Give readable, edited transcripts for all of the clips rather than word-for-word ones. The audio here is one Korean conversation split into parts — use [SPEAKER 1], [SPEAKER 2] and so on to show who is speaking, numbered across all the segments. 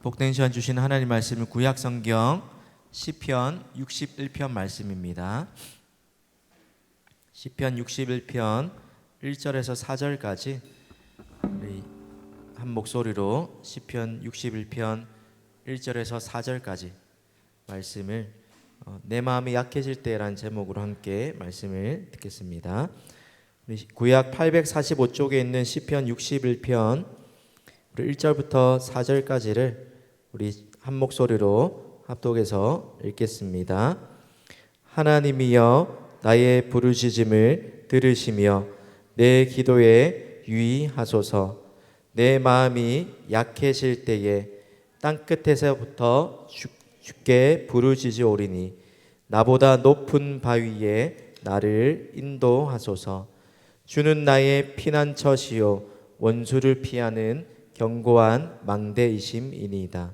[SPEAKER 1] 복된 시간 주신 하나님 말씀은 구약 성경 시편 61편 말씀입니다. 시편 61편 1절에서 4절까지 우리 한 목소리로 시편 61편 1절에서 4절까지 말씀을 내 마음이 약해질 때라는 제목으로 함께 말씀을 듣겠습니다. 구약 845쪽에 있는 시편 61편 1절부터 4절까지를 우리 한 목소리로 합독해서 읽겠습니다. 하나님이여 나의 부르짖음을 들으시며 내 기도에 유의하소서. 내 마음이 약해질 때에 땅끝에서부터 주께 부르짖으오리니 나보다 높은 바위에 나를 인도하소서. 주는 나의 피난처시요 원수를 피하는 견고한 망대이심이니이다.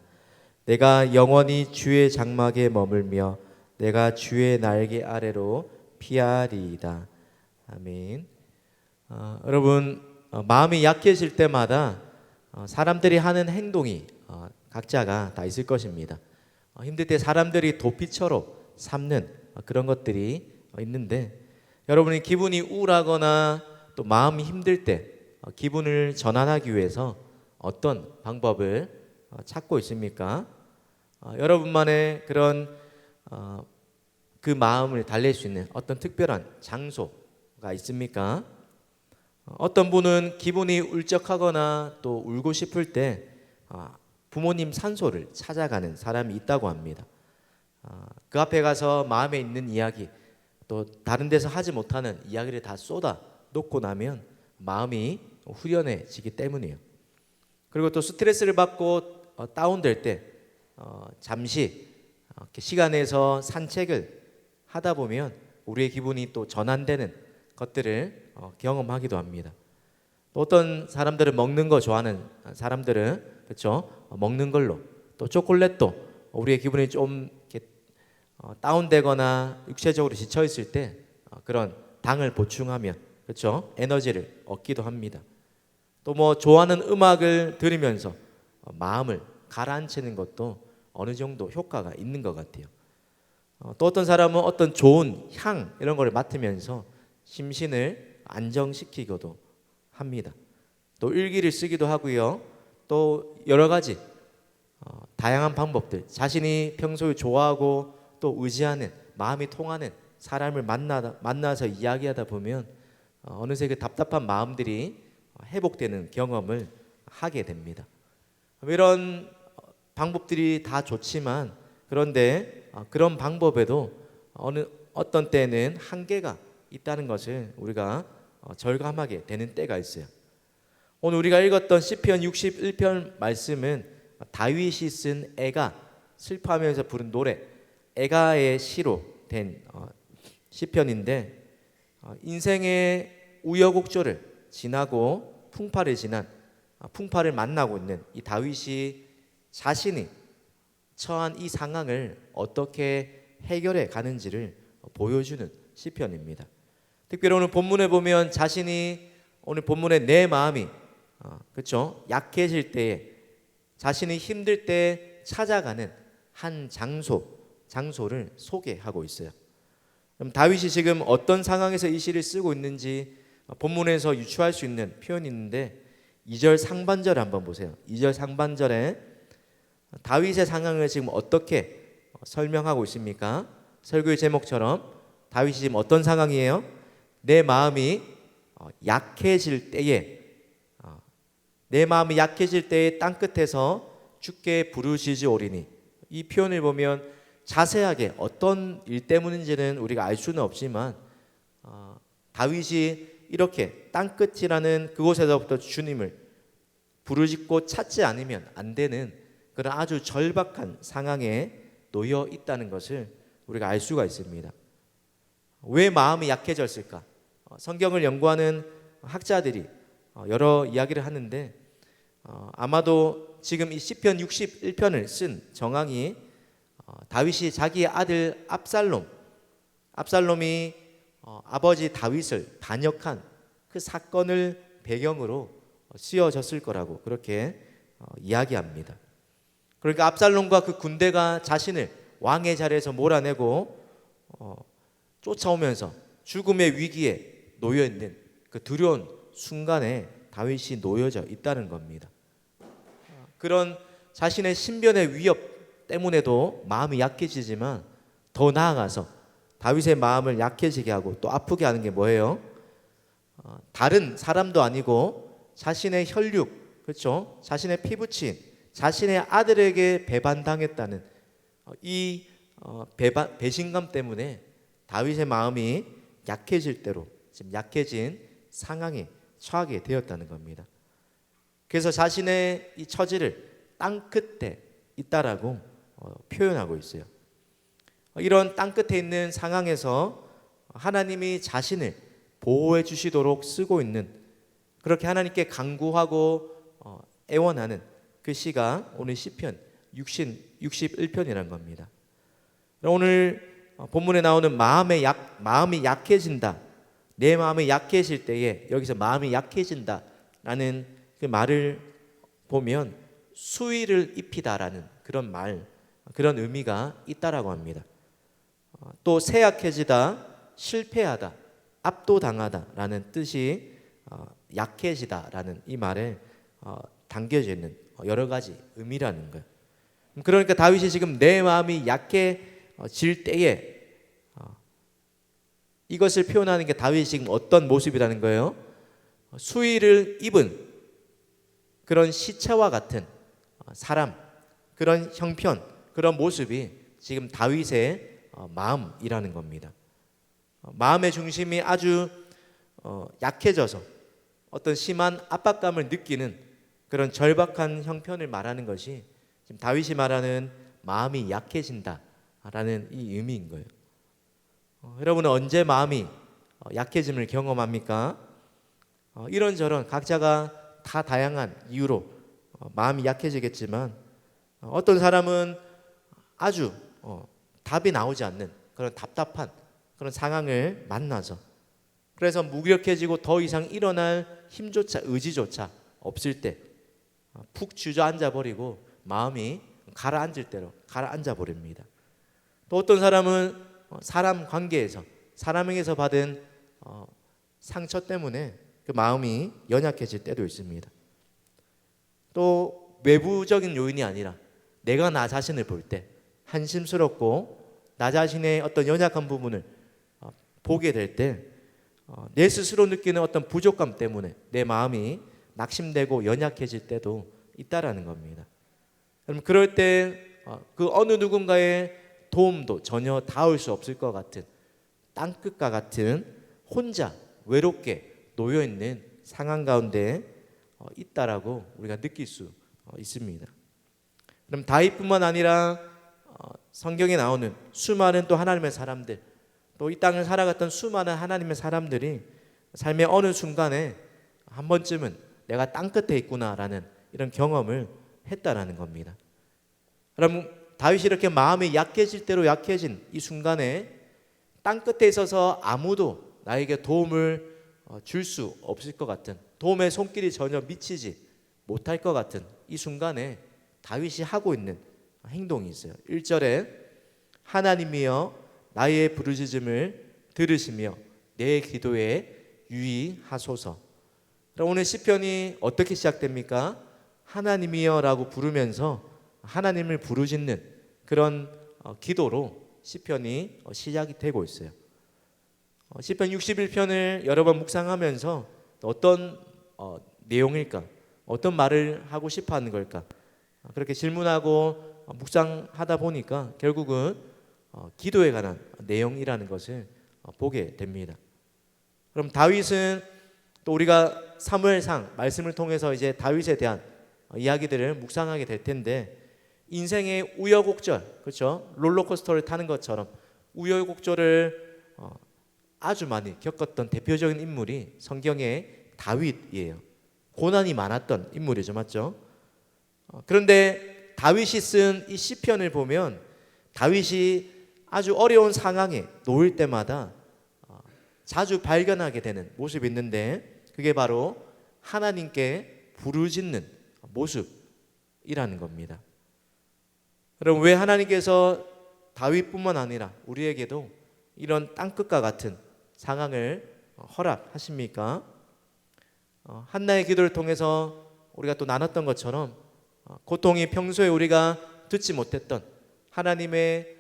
[SPEAKER 1] 내가 영원히 주의 장막에 머물며 내가 주의 날개 아래로 피하리이다. 아멘. 여러분, 마음이 약해질 때마다 사람들이 하는 행동이 각자가 다 있을 것입니다. 힘들 때 사람들이 도피처로 삼는 그런 것들이 있는데, 여러분이 기분이 우울하거나 또 마음이 힘들 때 기분을 전환하기 위해서 어떤 방법을 찾고 있습니까? 여러분만의 그런 그 마음을 달랠 수 있는 어떤 특별한 장소가 있습니까? 어떤 분은 기분이 울적하거나 또 울고 싶을 때 부모님 산소를 찾아가는 사람이 있다고 합니다. 그 앞에 가서 마음에 있는 이야기, 또 다른 데서 하지 못하는 이야기를 다 쏟아 놓고 나면 마음이 후련해지기 때문이에요. 그리고 또 스트레스를 받고 다운될 때 잠시 시간 내서 산책을 하다 보면 우리의 기분이 또 전환되는 것들을 경험하기도 합니다. 또 어떤 사람들은 먹는 거 좋아하는 사람들은 그렇죠? 먹는 걸로, 또 초콜릿도 우리의 기분이 좀 이렇게 다운되거나 육체적으로 지쳐 있을 때 그런 당을 보충하면 그렇죠? 에너지를 얻기도 합니다. 또 뭐 좋아하는 음악을 들으면서 마음을 가라앉히는 것도 어느 정도 효과가 있는 것 같아요. 또 어떤 사람은 어떤 좋은 향 이런 걸 맡으면서 심신을 안정시키기도 합니다. 또 일기를 쓰기도 하고요. 또 여러 가지 다양한 방법들, 자신이 평소에 좋아하고 또 의지하는 마음이 통하는 사람을 만나서 이야기하다 보면 어느새 그 답답한 마음들이 회복되는 경험을 하게 됩니다. 이런 방법들이 다 좋지만, 그런데 그런 방법에도 어떤 때는 한계가 있다는 것을 우리가 절감하게 되는 때가 있어요. 오늘 우리가 읽었던 시편 61편 말씀은 다윗이 쓴 애가 슬퍼하면서 부른 노래, 애가의 시로 된 시편인데, 인생의 우여곡절을 지나고 풍파를 만나고 있는 이 다윗이 자신이 처한 이 상황을 어떻게 해결해 가는지를 보여주는 시편입니다. 특별히 오늘 본문에 보면 오늘 본문에 내 마음이 그렇죠? 약해질 때에, 자신이 힘들 때 찾아가는 한 장소를 소개하고 있어요. 그럼 다윗이 지금 어떤 상황에서 이 시를 쓰고 있는지 본문에서 유추할 수 있는 표현이 있는데, 2절 상반절에 한번 보세요. 2절 상반절에 다윗의 상황을 지금 어떻게 설명하고 있습니까? 설교의 제목처럼 다윗이 지금 어떤 상황이에요? 내 마음이 약해질 때에, 내 마음이 약해질 때에 땅끝에서 주께 부르짖으오리니, 이 표현을 보면 자세하게 어떤 일 때문인지는 우리가 알 수는 없지만 다윗이 이렇게 땅끝이라는 그곳에서부터 주님을 부르짖고 찾지 않으면 안 되는 그런 아주 절박한 상황에 놓여 있다는 것을 우리가 알 수가 있습니다. 왜 마음이 약해졌을까? 성경을 연구하는 학자들이 여러 이야기를 하는데, 아마도 지금 이 시편 61편을 쓴 정황이 다윗이 자기의 아들 압살롬이 아버지 다윗을 반역한 그 사건을 배경으로 쓰여졌을 거라고 그렇게 이야기합니다. 그러니까 압살롬과 그 군대가 자신을 왕의 자리에서 몰아내고 쫓아오면서 죽음의 위기에 놓여 있는 그 두려운 순간에 다윗이 놓여져 있다는 겁니다. 그런 자신의 신변의 위협 때문에도 마음이 약해지지만 더 나아가서 다윗의 마음을 약해지게 하고 또 아프게 하는 게 뭐예요? 다른 사람도 아니고 자신의 혈육, 그렇죠? 자신의 피부친 자신의 아들에게 배반당했다는 이 배신감 때문에 다윗의 마음이 약해질 대로 지금 약해진 상황에 처하게 되었다는 겁니다. 그래서 자신의 이 처지를 땅 끝에 있다라고 표현하고 있어요. 이런 땅 끝에 있는 상황에서 하나님이 자신을 보호해 주시도록 쓰고 있는, 그렇게 하나님께 간구하고 애원하는 그 시가 오늘 시편 61편이라는 겁니다. 오늘 본문에 나오는 마음이 약해진다, 내 마음이 약해질 때에, 여기서 마음이 약해진다라는 그 말을 보면 수위를 입히다라는 그런 의미가 있다라고 합니다. 또 쇠약해지다, 실패하다, 압도당하다라는 뜻이 약해지다라는 이 말에 담겨져 있는 여러 가지 의미라는 거예요. 그러니까 다윗이 지금 내 마음이 약해질 때에 이것을 표현하는 게 다윗이 지금 어떤 모습이라는 거예요? 수위를 입은 그런 시체와 같은 사람, 그런 형편, 그런 모습이 지금 다윗의 마음이라는 겁니다. 마음의 중심이 아주 약해져서 어떤 심한 압박감을 느끼는 그런 절박한 형편을 말하는 것이 지금 다윗이 말하는 마음이 약해진다라는 이 의미인 거예요. 여러분은 언제 마음이 약해짐을 경험합니까? 이런저런 각자가 다 다양한 이유로 마음이 약해지겠지만 어떤 사람은 아주 답이 나오지 않는 그런 답답한 그런 상황을 만나서, 그래서 무력해지고 더 이상 일어날 힘조차 의지조차 없을 때 푹 주저앉아 버리고 마음이 가라앉을 대로 가라앉아 버립니다. 또 어떤 사람은 사람 관계에서, 사람에게서 받은 상처 때문에 그 마음이 연약해질 때도 있습니다. 또 외부적인 요인이 아니라 내가 나 자신을 볼 때 한심스럽고 나 자신의 어떤 연약한 부분을 보게 될 때 내 스스로 느끼는 어떤 부족감 때문에 내 마음이 낙심되고 연약해질 때도 있다라는 겁니다. 그럼 그럴 때 그 어느 누군가의 도움도 전혀 닿을 수 없을 것 같은 땅끝과 같은 혼자 외롭게 놓여 있는 상황 가운데 있다라고 우리가 느낄 수 있습니다. 그럼 다윗뿐만 아니라 성경에 나오는 수많은 또 하나님의 사람들, 또 이 땅을 살아갔던 수많은 하나님의 사람들이 삶의 어느 순간에 한 번쯤은 내가 땅 끝에 있구나라는 이런 경험을 했다라는 겁니다. 그럼 다윗이 이렇게 마음이 약해질 대로 약해진 이 순간에 땅 끝에 있어서 아무도 나에게 도움을 줄 수 없을 것 같은, 도움의 손길이 전혀 미치지 못할 것 같은 이 순간에 다윗이 하고 있는 행동이 있어요. 1절에 하나님이여 나의 부르짖음을 들으시며 내 기도에 유의하소서. 오늘 시편이 어떻게 시작됩니까? 하나님이여라고 부르면서 하나님을 부르짖는 그런 기도로 시편이 시작이 되고 있어요. 시편 61편을 여러 번 묵상하면서 어떤 내용일까? 어떤 말을 하고 싶어 하는 걸까? 그렇게 질문하고 묵상하다 보니까 결국은 기도에 관한 내용이라는 것을 보게 됩니다. 그럼 다윗은 또 우리가 사무엘상 말씀을 통해서 이제 다윗에 대한 이야기들을 묵상하게 될 텐데, 인생의 우여곡절, 그렇죠? 롤러코스터를 타는 것처럼 우여곡절을 아주 많이 겪었던 대표적인 인물이 성경의 다윗이에요. 고난이 많았던 인물이죠, 맞죠? 그런데 다윗이 쓴 이 시편을 보면 다윗이 아주 어려운 상황에 놓일 때마다 자주 발견하게 되는 모습이 있는데, 그게 바로 하나님께 부르짖는 모습이라는 겁니다. 여러분, 왜 하나님께서 다윗뿐만 아니라 우리에게도 이런 땅끝과 같은 상황을 허락하십니까? 한나의 기도를 통해서 우리가 또 나눴던 것처럼 고통이 평소에 우리가 듣지 못했던 하나님의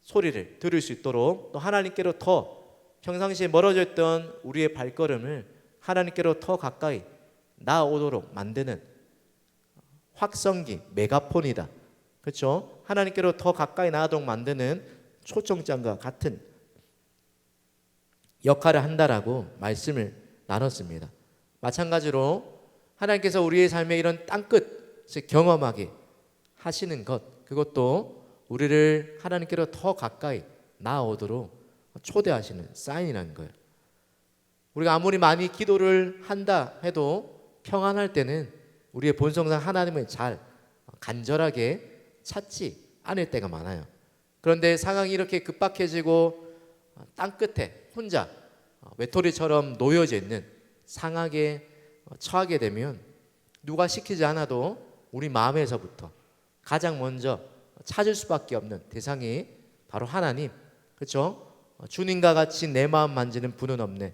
[SPEAKER 1] 소리를 들을 수 있도록, 또 하나님께로 더 평상시에 멀어져 있던 우리의 발걸음을 하나님께로 더 가까이 나아오도록 만드는 확성기, 메가폰이다. 그렇죠? 하나님께로 더 가까이 나아도록 만드는 초청장과 같은 역할을 한다라고 말씀을 나눴습니다. 마찬가지로 하나님께서 우리의 삶에 이런 땅끝을 경험하게 하시는 것, 그것도 우리를 하나님께로 더 가까이 나아오도록 초대하시는 사인이라는 거예요. 우리가 아무리 많이 기도를 한다 해도 평안할 때는 우리의 본성상 하나님을 잘 간절하게 찾지 않을 때가 많아요. 그런데 상황이 이렇게 급박해지고 땅끝에 혼자 외톨이처럼 놓여져 있는 상황에 처하게 되면 누가 시키지 않아도 우리 마음에서부터 가장 먼저 찾을 수밖에 없는 대상이 바로 하나님, 그렇죠? 주님과 같이 내 마음 만지는 분은 없네.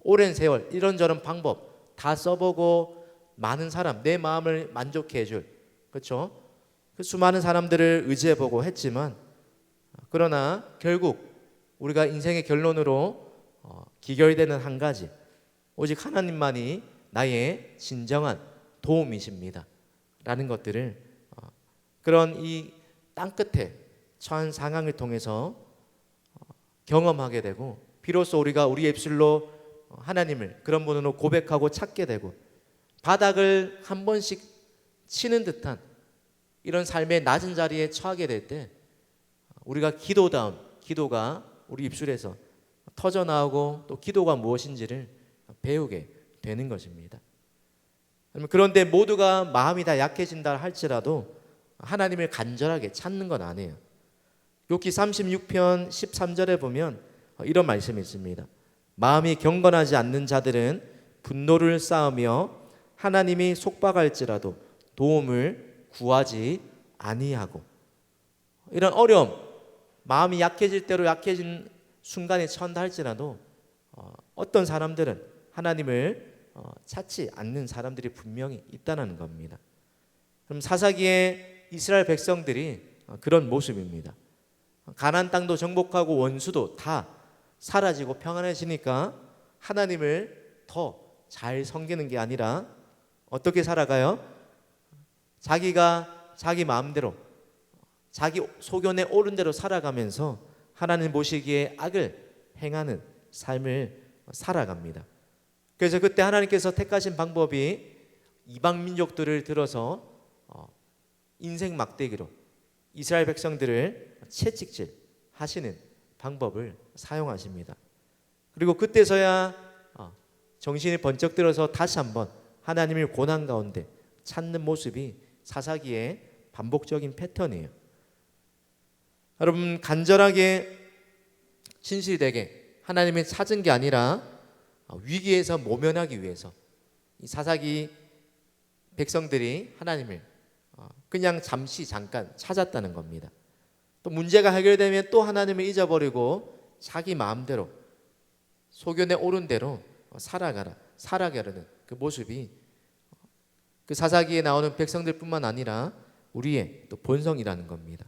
[SPEAKER 1] 오랜 세월 이런저런 방법 다 써보고 많은 사람, 내 마음을 만족해 해줄, 그렇죠? 그 수많은 사람들을 의지해보고 했지만, 그러나 결국 우리가 인생의 결론으로 기결되는 한 가지, 오직 하나님만이 나의 진정한 도움이십니다 라는 것들을 그런 이 땅끝에 처한 상황을 통해서 경험하게 되고, 비로소 우리가 우리의 입술로 하나님을 그런 분으로 고백하고 찾게 되고, 바닥을 한 번씩 치는 듯한 이런 삶의 낮은 자리에 처하게 될 때 우리가 기도다운 기도가 우리 입술에서 터져 나오고, 또 기도가 무엇인지를 배우게 되는 것입니다. 그런데 모두가 마음이 다 약해진다 할지라도 하나님을 간절하게 찾는 건 아니에요. 욥기 36편 13절에 보면 이런 말씀이 있습니다. 마음이 경건하지 않는 자들은 분노를 쌓으며 하나님이 속박할지라도 도움을 구하지 아니하고. 이런 어려움, 마음이 약해질 대로 약해진 순간에 처한다 할지라도 어떤 사람들은 하나님을 찾지 않는 사람들이 분명히 있다는 겁니다. 그럼 사사기의 이스라엘 백성들이 그런 모습입니다. 가나안 땅도 정복하고 원수도 다 사라지고 평안해지니까 하나님을 더 잘 섬기는 게 아니라 어떻게 살아가요? 자기가 자기 마음대로, 자기 소견에 옳은 대로 살아가면서 하나님 보시기에 악을 행하는 삶을 살아갑니다. 그래서 그때 하나님께서 택하신 방법이 이방 민족들을 들어서 인생 막대기로 이스라엘 백성들을 채찍질 하시는 방법을 사용하십니다. 그리고 그때서야 정신이 번쩍 들어서 다시 한번 하나님을 고난 가운데 찾는 모습이 사사기의 반복적인 패턴이에요. 여러분, 간절하게 진실되게 하나님을 찾은 게 아니라 위기에서 모면하기 위해서 이 사사기 백성들이 하나님을 그냥 잠깐 찾았다는 겁니다. 또 문제가 해결되면 또 하나님을 잊어버리고 자기 마음대로 소견에 옳은 대로 살아가려는 그 모습이 그 사사기에 나오는 백성들뿐만 아니라 우리의 또 본성이라는 겁니다.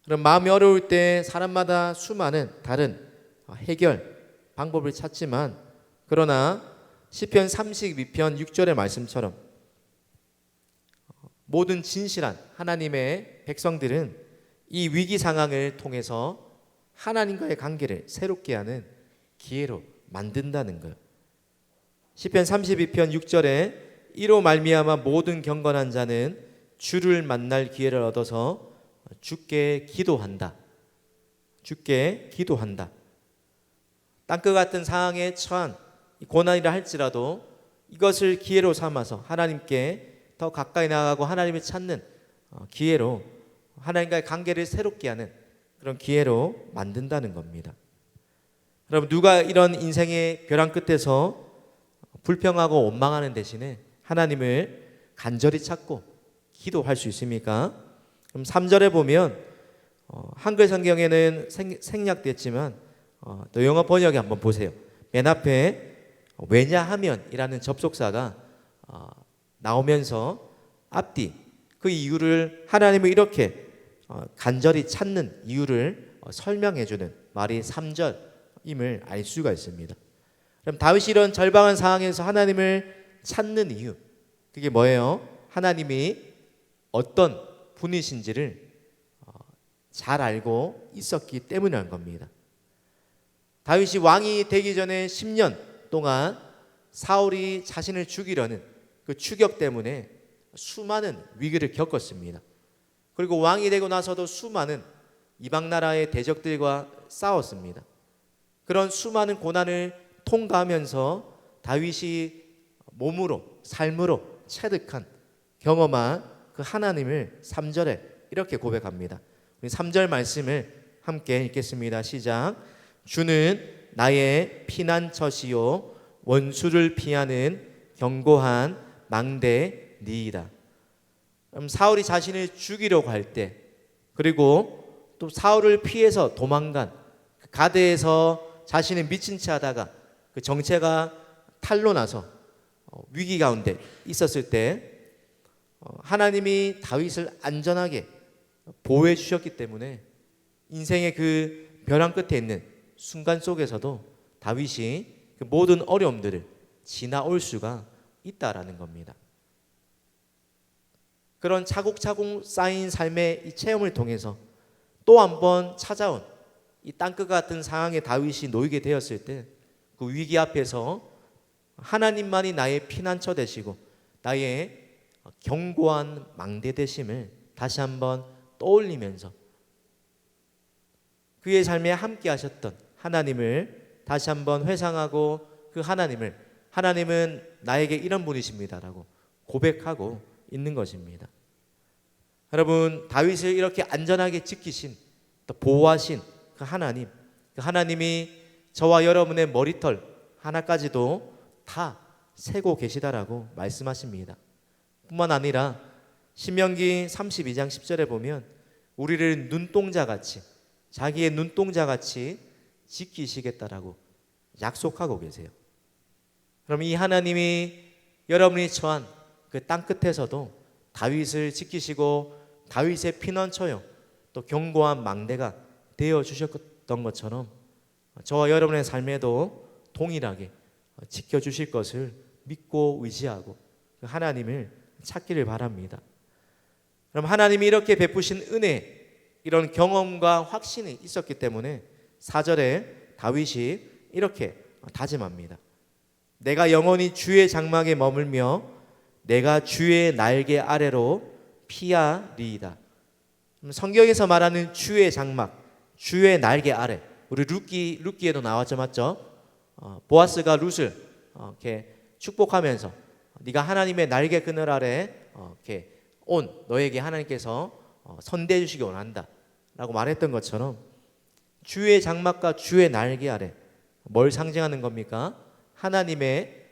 [SPEAKER 1] 그럼 마음이 어려울 때 사람마다 수많은 다른 해결 방법을 찾지만, 그러나 시편 32편 6절의 말씀처럼 모든 진실한 하나님의 백성들은 이 위기 상황을 통해서 하나님과의 관계를 새롭게 하는 기회로 만든다는 거예요. 시편 32편 6절에 이로 말미암아 모든 경건한 자는 주를 만날 기회를 얻어서 주께 기도한다. 주께 기도한다. 땅끝 같은 상황에 처한 고난이라 할지라도 이것을 기회로 삼아서 하나님께 더 가까이 나아가고 하나님을 찾는 기회로, 하나님과의 관계를 새롭게 하는 그런 기회로 만든다는 겁니다. 여러분, 누가 이런 인생의 벼랑 끝에서 불평하고 원망하는 대신에 하나님을 간절히 찾고 기도할 수 있습니까? 그럼 3절에 보면 한글 성경에는 생략됐지만 또 영어 번역에 한번 보세요. 맨 앞에 왜냐하면이라는 접속사가 나오면서 앞뒤 그 이유를 하나님을 이렇게 간절히 찾는 이유를 설명해주는 말이 3절임을 알 수가 있습니다. 그럼 다윗이 이런 절박한 상황에서 하나님을 찾는 이유, 그게 뭐예요? 하나님이 어떤 분이신지를 잘 알고 있었기 때문이라는 겁니다. 다윗이 왕이 되기 전에 10년 동안 사울이 자신을 죽이려는 그 추격 때문에 수많은 위기를 겪었습니다. 그리고 왕이 되고 나서도 수많은 이방 나라의 대적들과 싸웠습니다. 그런 수많은 고난을 통과하면서 다윗이 몸으로 삶으로 체득한 경험한 그 하나님을 3절에 이렇게 고백합니다. 우리 3절 말씀을 함께 읽겠습니다. 시작. 주는 나의 피난처시요 원수를 피하는 견고한 망대니이다. 사울이 자신을 죽이려고 할 때, 그리고 또 사울을 피해서 도망간 가드에서 자신을 미친 채 하다가 그 정체가 탄로나서 위기 가운데 있었을 때 하나님이 다윗을 안전하게 보호해 주셨기 때문에 인생의 그 벼랑 끝에 있는 순간 속에서도 다윗이 그 모든 어려움들을 지나올 수가 있다라는 겁니다. 그런 차곡차곡 쌓인 삶의 이 체험을 통해서 또 한 번 찾아온 이 땅끝 같은 상황에 다윗이 놓이게 되었을 때 그 위기 앞에서 하나님만이 나의 피난처 되시고 나의 견고한 망대 되심을 다시 한번 떠올리면서 그의 삶에 함께 하셨던 하나님을 다시 한번 회상하고 그 하나님은 나에게 이런 분이십니다라고 고백하고 있는 것입니다. 여러분, 다윗을 이렇게 안전하게 지키신 또 보호하신 그 하나님이 저와 여러분의 머리털 하나까지도 다 세고 계시다라고 말씀하십니다. 뿐만 아니라 신명기 32장 10절에 보면 우리를 눈동자같이 자기의 눈동자같이 지키시겠다라고 약속하고 계세요. 그럼 이 하나님이 여러분이 처한 그 땅끝에서도 다윗을 지키시고 다윗의 피난처요 또 견고한 망대가 되어 주셨던 것처럼 저와 여러분의 삶에도 동일하게 지켜주실 것을 믿고 의지하고 그 하나님을 찾기를 바랍니다. 그럼 하나님이 이렇게 베푸신 은혜, 이런 경험과 확신이 있었기 때문에 4절에 다윗이 이렇게 다짐합니다. 내가 영원히 주의 장막에 머물며 내가 주의 날개 아래로 피하리이다. 성경에서 말하는 주의 장막, 주의 날개 아래, 우리 룻기에도 나왔죠, 맞죠? 보아스가 룻을 이렇게 축복하면서 네가 하나님의 날개 그늘 아래 이렇게 너에게 하나님께서 선대해 주시기 원한다 라고 말했던 것처럼 주의 장막과 주의 날개 아래 뭘 상징하는 겁니까? 하나님의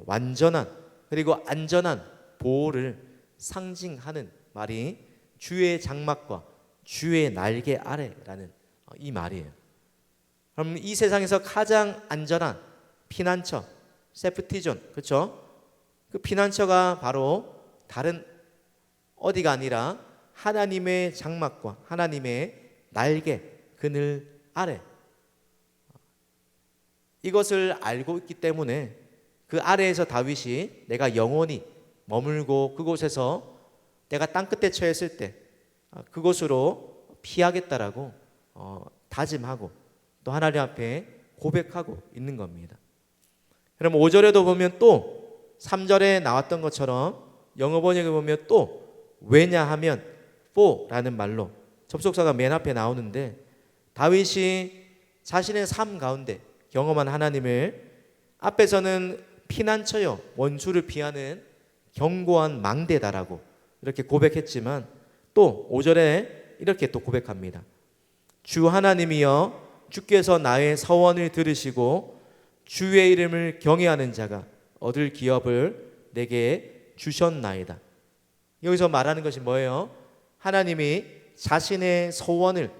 [SPEAKER 1] 완전한 그리고 안전한 보호를 상징하는 말이 주의 장막과 주의 날개 아래라는 이 말이에요. 그럼 이 세상에서 가장 안전한 피난처, 세프티존, 그렇죠? 그 피난처가 바로 다른 어디가 아니라 하나님의 장막과 하나님의 날개 그늘 아래. 이것을 알고 있기 때문에 그 아래에서 다윗이 내가 영원히 머물고 그곳에서 내가 땅끝에 처했을 때 그곳으로 피하겠다라고 다짐하고 또 하나님 앞에 고백하고 있는 겁니다. 그럼 5절에도 보면 또 3절에 나왔던 것처럼 영어 번역에 보면 또 왜냐하면 for라는 말로 접속사가 맨 앞에 나오는데 다윗이 자신의 삶 가운데 경험한 하나님을 앞에서는 피난처요 원수를 피하는 견고한 망대다라고 이렇게 고백했지만 또 5절에 이렇게 또 고백합니다. 주 하나님이여 주께서 나의 서원을 들으시고 주의 이름을 경외하는 자가 얻을 기업을 내게 주셨나이다. 여기서 말하는 것이 뭐예요? 하나님이 자신의 소원을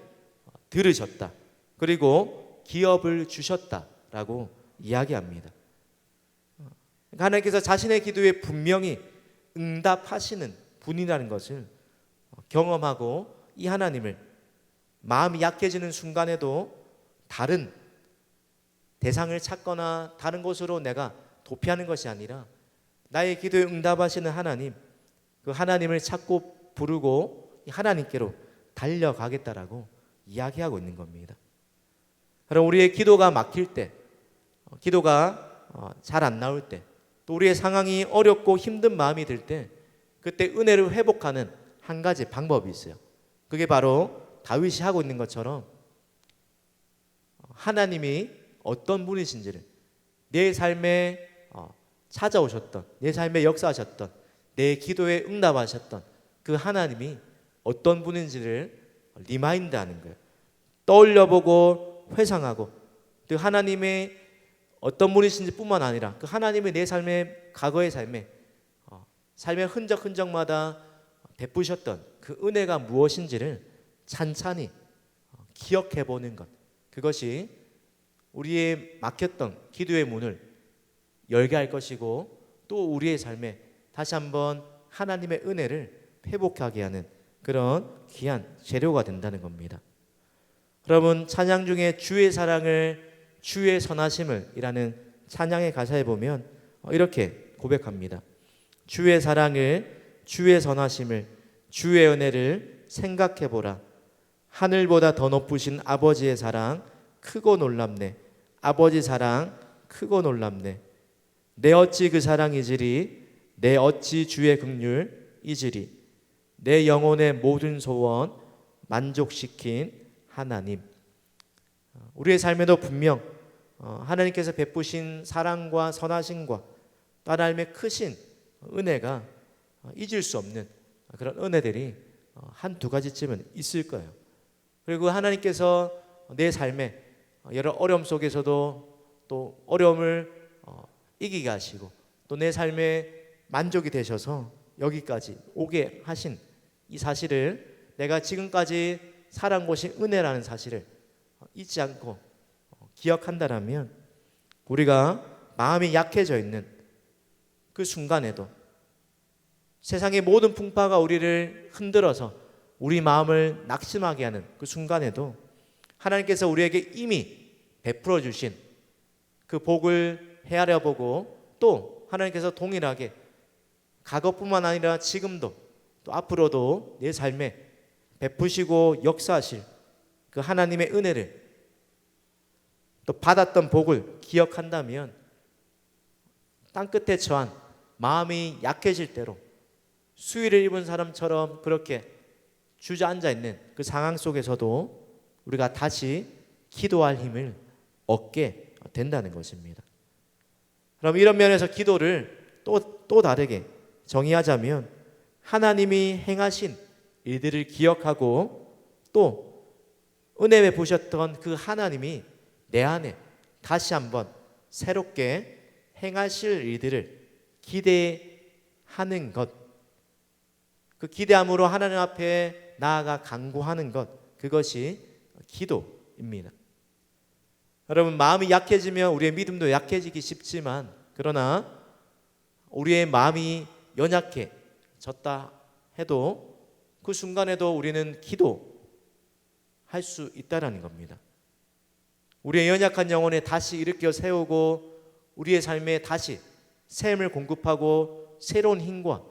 [SPEAKER 1] 들으셨다. 그리고 기업을 주셨다라고 이야기합니다. 하나님께서 자신의 기도에 분명히 응답하시는 분이라는 것을 경험하고 이 하나님을 마음이 약해지는 순간에도 다른 대상을 찾거나 다른 곳으로 내가 도피하는 것이 아니라 나의 기도에 응답하시는 하나님, 그 하나님을 찾고 부르고 하나님께로 달려가겠다라고 이야기하고 있는 겁니다. 그럼 우리의 기도가 막힐 때, 기도가 잘 안 나올 때, 또 우리의 상황이 어렵고 힘든 마음이 들 때, 그때 은혜를 회복하는 한 가지 방법이 있어요. 그게 바로 다윗이 하고 있는 것처럼 하나님이 어떤 분이신지를 내 삶에 찾아오셨던, 내 삶에 역사하셨던, 내 기도에 응답하셨던 그 하나님이 어떤 분인지를 리마인드하는 거예요. 떠올려보고 회상하고 그 하나님의 어떤 분이신지 뿐만 아니라 그 하나님의 내 삶의 과거의 삶의 흔적마다 베푸셨던 그 은혜가 무엇인지를 찬찬히 기억해 보는 것, 그것이 우리의 막혔던 기도의 문을 열게 할 것이고 또 우리의 삶에 다시 한번 하나님의 은혜를 회복하게 하는 그런 귀한 재료가 된다는 겁니다. 여러분, 찬양 중에 주의 사랑을 주의 선하심을 이라는 찬양의 가사에 보면 이렇게 고백합니다. 주의 사랑을, 주의 선하심을, 주의 은혜를 생각해보라. 하늘보다 더 높으신 아버지의 사랑 크고 놀랍네. 아버지 사랑 크고 놀랍네. 내 어찌 그 사랑 잊으리. 내 어찌 주의 긍휼 잊으리. 내 영혼의 모든 소원 만족시킨 하나님. 우리의 삶에도 분명 하나님께서 베푸신 사랑과 선하심과 또 하나님의 크신 은혜가 잊을 수 없는 그런 은혜들이 한두 가지쯤은 있을 거예요. 그리고 하나님께서 내 삶에 여러 어려움 속에서도 또 어려움을 이기게 하시고 또 내 삶에 만족이 되셔서 여기까지 오게 하신 이 사실을 내가 지금까지 살아온 것이 은혜라는 사실을 잊지 않고 기억한다라면 우리가 마음이 약해져 있는 그 순간에도 세상의 모든 풍파가 우리를 흔들어서 우리 마음을 낙심하게 하는 그 순간에도 하나님께서 우리에게 이미 베풀어 주신 그 복을 헤아려 보고 또 하나님께서 동일하게 과거뿐만 아니라 지금도 또 앞으로도 내 삶에 베푸시고 역사하실 그 하나님의 은혜를 또 받았던 복을 기억한다면 땅끝에 처한 마음이 약해질 대로 수위를 입은 사람처럼 그렇게 주저앉아 있는 그 상황 속에서도 우리가 다시 기도할 힘을 얻게 된다는 것입니다. 그럼 이런 면에서 기도를 또 다르게 정의하자면 하나님이 행하신 일들을 기억하고 또 은혜 베푸셨던 그 하나님이 내 안에 다시 한번 새롭게 행하실 일들을 기대하는 것, 그 기대함으로 하나님 앞에 나아가 간구하는 것, 그것이 기도입니다. 여러분, 마음이 약해지면 우리의 믿음도 약해지기 쉽지만 그러나 우리의 마음이 연약해졌다 해도 그 순간에도 우리는 기도할 수 있다는 겁니다. 우리의 연약한 영혼에 다시 일으켜 세우고 우리의 삶에 다시 샘을 공급하고 새로운 힘과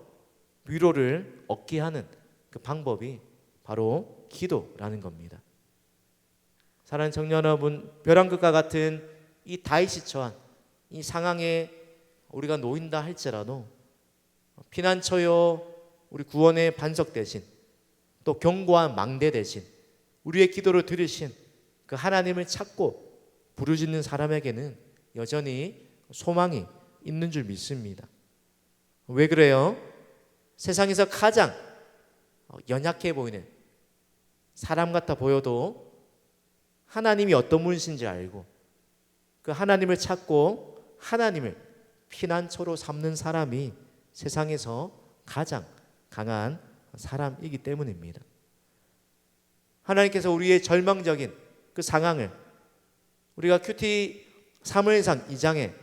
[SPEAKER 1] 위로를 얻게 하는 그 방법이 바로 기도라는 겁니다. 사랑하는 청년 여러분, 벼랑끝과 같은 이 다윗이 처한 이 상황에 우리가 놓인다 할지라도 피난처요 우리 구원의 반석 대신 또 견고한 망대 대신 우리의 기도를 들으신 그 하나님을 찾고 부르짖는 사람에게는 여전히 소망이 있는 줄 믿습니다. 왜 그래요? 세상에서 가장 연약해 보이는 사람 같아 보여도 하나님이 어떤 분이신지 알고 그 하나님을 찾고 하나님을 피난처로 삼는 사람이 세상에서 가장 강한 사람이기 때문입니다. 하나님께서 우리의 절망적인 그 상황을 우리가 큐티 사무엘상 2장의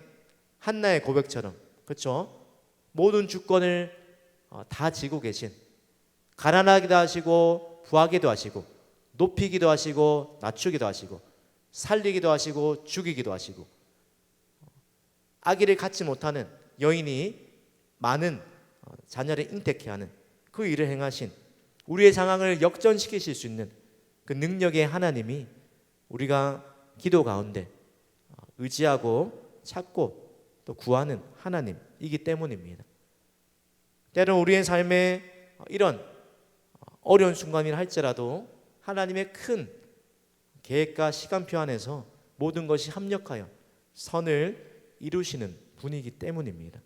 [SPEAKER 1] 한나의 고백처럼, 그렇죠? 모든 주권을 다 지고 계신, 가난하기도 하시고 부하기도 하시고 높이기도 하시고 낮추기도 하시고 살리기도 하시고 죽이기도 하시고 아기를 갖지 못하는 여인이 많은 자녀를 잉태케 하는 그 일을 행하신, 우리의 상황을 역전시키실 수 있는 그 능력의 하나님이 우리가 기도 가운데 의지하고 찾고 또 구하는 하나님이기 때문입니다. 때로는 우리의 삶에 이런 어려운 순간이라 할지라도 하나님의 큰 계획과 시간표 안에서 모든 것이 합력하여 선을 이루시는 분이기 때문입니다.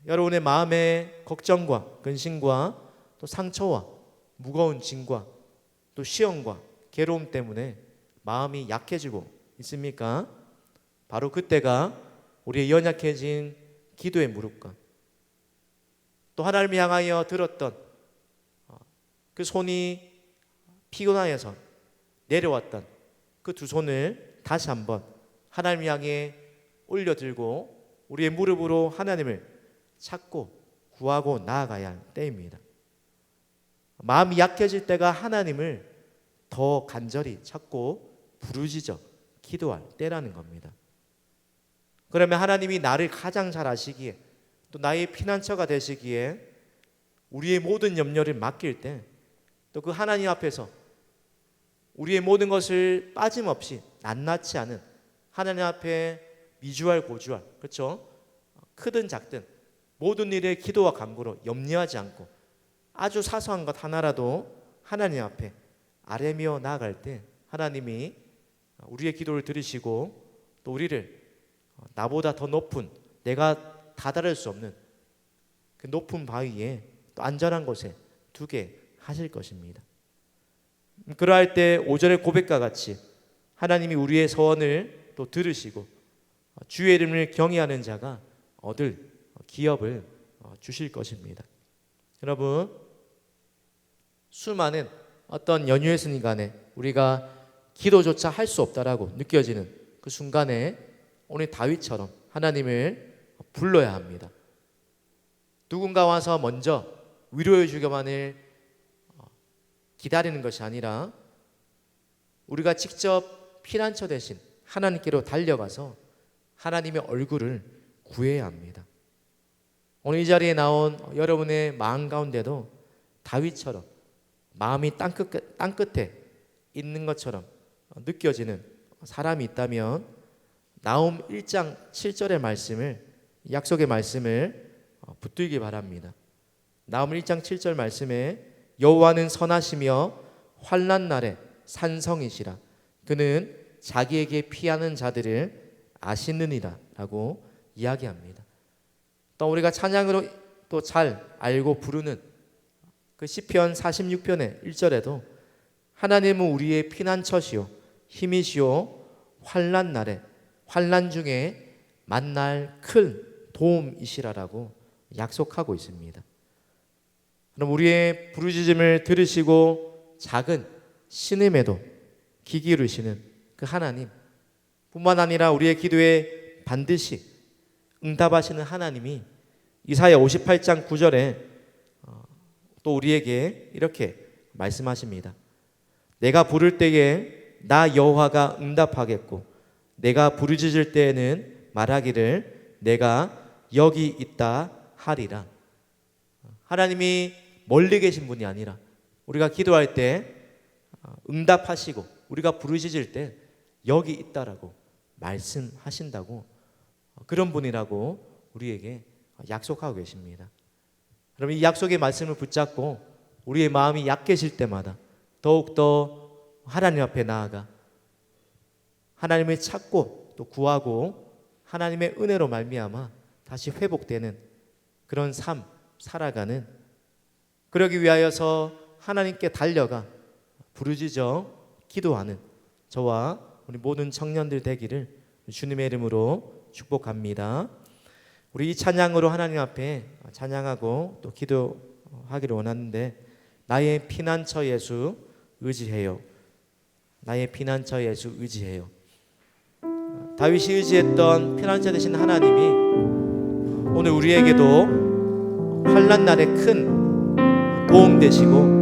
[SPEAKER 1] 여러분의 마음의 걱정과 근심과 또 상처와 무거운 짐과 또 시험과 괴로움 때문에 마음이 약해지고 있습니까? 바로 그때가 우리의 연약해진 기도의 무릎과 또 하나님을 향하여 들었던 그 손이 피곤하여서 내려왔던 그 두 손을 다시 한번 하나님 향해 올려들고 우리의 무릎으로 하나님을 찾고 구하고 나아가야 할 때입니다. 마음이 약해질 때가 하나님을 더 간절히 찾고 부르짖어 기도할 때라는 겁니다. 그러면 하나님이 나를 가장 잘 아시기에 또 나의 피난처가 되시기에 우리의 모든 염려를 맡길 때 또 그 하나님 앞에서 우리의 모든 것을 빠짐없이 낱낱이 하는 하나님 앞에 미주알 고주알, 그렇죠? 크든 작든 모든 일에 기도와 간구로 염려하지 않고 아주 사소한 것 하나라도 하나님 앞에 아뢰며 나아갈 때 하나님이 우리의 기도를 들으시고 또 우리를 나보다 더 높은, 내가 다다를 수 없는 그 높은 바위에 또 안전한 곳에 두게 하실 것입니다. 그러할 때 5절의 고백과 같이 하나님이 우리의 소원을 또 들으시고 주의 이름을 경외하는 자가 얻을 기업을 주실 것입니다. 여러분, 수많은 어떤 연유의 순간에 우리가 기도조차 할 수 없다라고 느껴지는 그 순간에 오늘 다윗처럼 하나님을 불러야 합니다. 누군가 와서 먼저 위로해 주기만을 기다리는 것이 아니라 우리가 직접 피난처 대신 하나님께로 달려가서 하나님의 얼굴을 구해야 합니다. 오늘 이 자리에 나온 여러분의 마음 가운데도 다윗처럼 마음이 땅끝에 있는 것처럼 느껴지는 사람이 있다면 나홈 1장 7절의 말씀을, 약속의 말씀을 붙들기 바랍니다. 나홈 1장 7절 말씀에 여호와는 선하시며 환난 날에 산성이시라 그는 자기에게 피하는 자들을 아시느니라 라고 이야기합니다. 또 우리가 찬양으로 또 잘 알고 부르는 그 시편 46편의 1절에도 하나님은 우리의 피난처시요 힘이시요 환난 날에 환난 중에 만날 큰 도움이시라라고 약속하고 있습니다. 그럼 우리의 부르짖음을 들으시고 작은 신음에도 귀 기울이시는 그 하나님 뿐만 아니라 우리의 기도에 반드시 응답하시는 하나님이 이사야 58장 9절에 또 우리에게 이렇게 말씀하십니다. 내가 부를 때에 나 여호와가 응답하겠고 내가 부르짖을 때에는 말하기를 내가 여기 있다 하리라. 하나님이 멀리 계신 분이 아니라 우리가 기도할 때 응답하시고 우리가 부르짖을 때 여기 있다라고 말씀하신다고, 그런 분이라고 우리에게 약속하고 계십니다. 그럼 이 약속의 말씀을 붙잡고 우리의 마음이 약해질 때마다 더욱더 하나님 앞에 나아가 하나님을 찾고 또 구하고 하나님의 은혜로 말미암아 다시 회복되는 그런 삶 살아가는, 그러기 위하여서 하나님께 달려가 부르짖어 기도하는 저와 우리 모든 청년들 되기를 주님의 이름으로 축복합니다. 우리 이 찬양으로 하나님 앞에 찬양하고 또 기도하기를 원하는데, 나의 피난처 예수 의지해요. 나의 피난처 예수 의지해요. 다윗이 의지했던 피난처 되신 하나님이 오늘 우리에게도 환난 날에 큰 도움 되시고